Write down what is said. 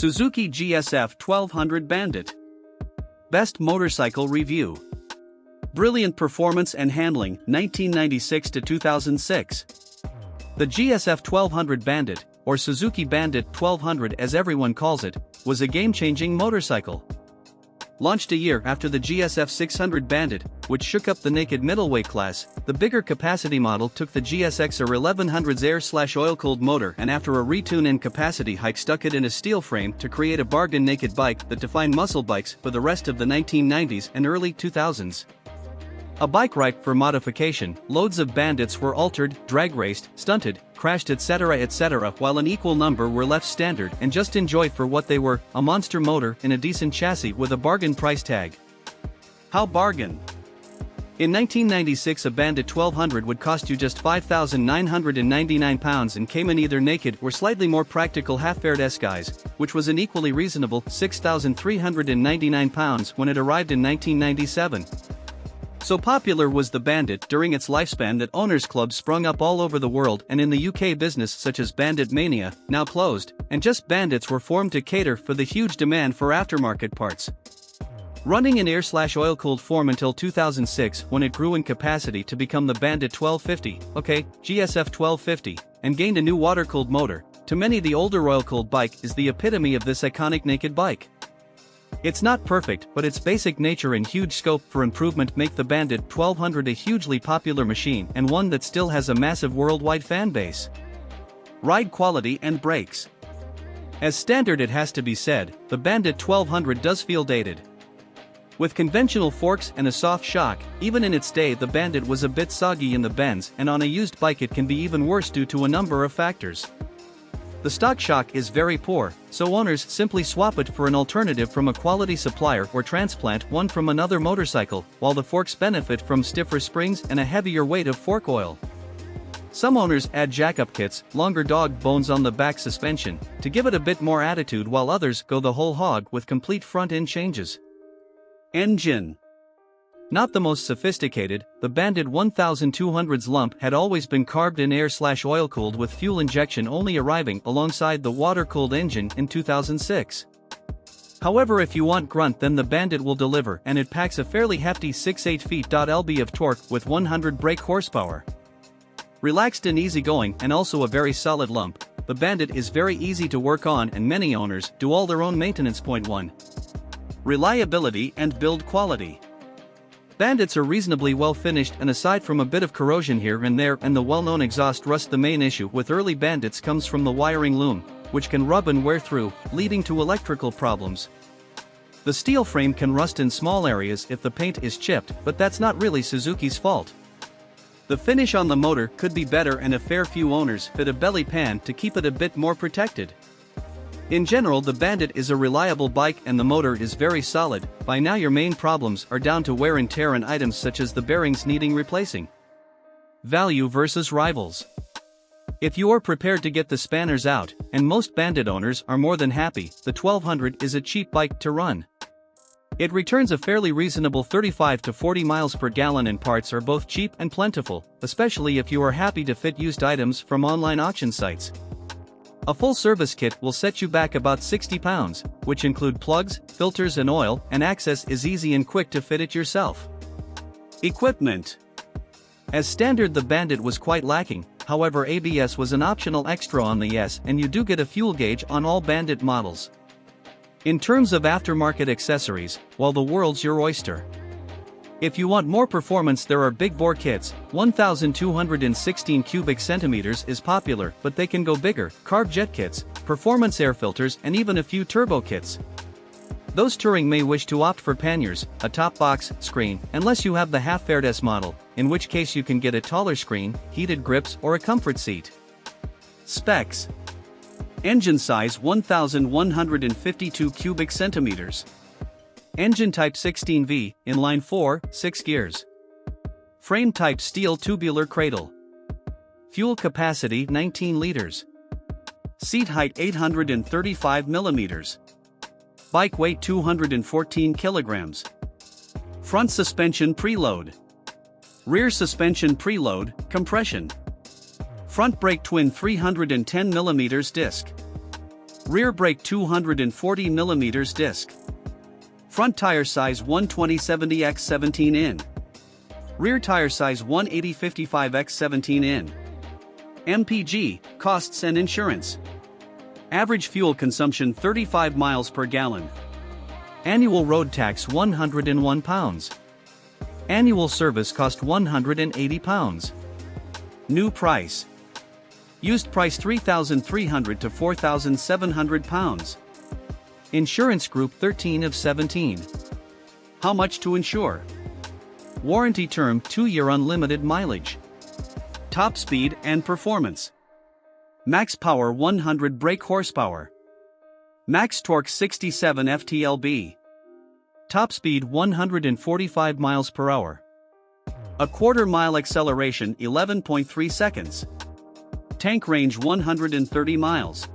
Suzuki GSF1200 Bandit. Best Motorcycle Review. Brilliant performance and handling, 1996 to 2006. The GSF1200 Bandit, or Suzuki Bandit 1200 as everyone calls it, was a game-changing motorcycle. Launched a year after the GSF600 Bandit, which shook up the naked middleweight class, the bigger capacity model took the GSXR 1100's air/oil-cooled motor and after a retune and capacity hike stuck it in a steel frame to create a bargain naked bike that defined muscle bikes for the rest of the 1990s and early 2000s. A bike ripe for modification, loads of Bandits were altered, drag raced, stunted, crashed etc. while an equal number were left standard and just enjoyed for what they were, a monster motor in a decent chassis with a bargain price tag. How bargain? In 1996 a Bandit 1200 would cost you just £5,999 and came in either naked or slightly more practical half-fared S-guise, which was an equally reasonable £6,399 when it arrived in 1997. So popular was the Bandit during its lifespan that owners' clubs sprung up all over the world and in the UK business such as Bandit Mania, now closed, and just Bandits were formed to cater for the huge demand for aftermarket parts. Running in air/oil-cooled form until 2006 when it grew in capacity to become the Bandit 1250, GSF 1250, and gained a new water-cooled motor, to many the older oil-cooled bike is the epitome of this iconic naked bike. It's not perfect, but its basic nature and huge scope for improvement make the Bandit 1200 a hugely popular machine and one that still has a massive worldwide fan base. Ride quality and brakes. As standard it has to be said, the Bandit 1200 does feel dated. With conventional forks and a soft shock, even in its day the Bandit was a bit soggy in the bends and on a used bike it can be even worse due to a number of factors. The stock shock is very poor, so owners simply swap it for an alternative from a quality supplier or transplant one from another motorcycle, while the forks benefit from stiffer springs and a heavier weight of fork oil. Some owners add jack-up kits, longer dog bones on the back suspension, to give it a bit more attitude while others go the whole hog with complete front-end changes. Engine. Not the most sophisticated, the Bandit 1200's lump had always been carved in air/oil-cooled with fuel injection only arriving alongside the water-cooled engine in 2006. However, if you want grunt then the Bandit will deliver and it packs a fairly hefty 6.8 feet-lb of torque with 100 brake horsepower. Relaxed and easygoing and also a very solid lump, the Bandit is very easy to work on and many owners do all their own maintenance. Point 1. Reliability and build quality. Bandits are reasonably well finished and aside from a bit of corrosion here and there and the well-known exhaust rust, the main issue with early Bandits comes from the wiring loom, which can rub and wear through, leading to electrical problems. The steel frame can rust in small areas if the paint is chipped, but that's not really Suzuki's fault. The finish on the motor could be better and a fair few owners fit a belly pan to keep it a bit more protected. In general the Bandit is a reliable bike and the motor is very solid. By now your main problems are down to wear and tear and items such as the bearings needing replacing. Value versus rivals. If you are prepared to get the spanners out, and most Bandit owners are more than happy, the 1200 is a cheap bike to run. It returns a fairly reasonable 35 to 40 miles per gallon and parts are both cheap and plentiful, especially if you are happy to fit used items from online auction sites. A full service kit will set you back about £60, which include plugs, filters and oil, and access is easy and quick to fit it yourself. Equipment. As standard the Bandit was quite lacking, however ABS was an optional extra on the S and you do get a fuel gauge on all Bandit models. In terms of aftermarket accessories, well the world's your oyster. If you want more performance there are big bore kits, 1216 cubic centimeters is popular but they can go bigger, carb jet kits, performance air filters and even a few turbo kits. Those touring may wish to opt for panniers, a top box screen, unless you have the half-fared S model, in which case you can get a taller screen, heated grips or a comfort seat. Specs. Engine size 1152 cubic centimeters. Engine type 16V, inline 4, 6 gears. Frame type steel tubular cradle. Fuel capacity 19 liters. Seat height 835 millimeters. Bike weight 214 kilograms. Front suspension preload. Rear suspension preload, compression. Front brake twin 310 mm disc. Rear brake 240mm disc. Front tire size 120/70 x 17 in. Rear tire size 180/55 x 17 in. MPG, costs and insurance. Average fuel consumption 35 miles per gallon. Annual road tax £101. Annual service cost £180. New price. Used price £3,300 to £4,700. Insurance group 13 of 17. How much to insure? Warranty term 2-year unlimited mileage. Top speed and performance. Max power 100 brake horsepower. Max torque 67 ft-lb. Top speed 145 miles per hour. A quarter mile acceleration 11.3 seconds. Tank range 130 miles.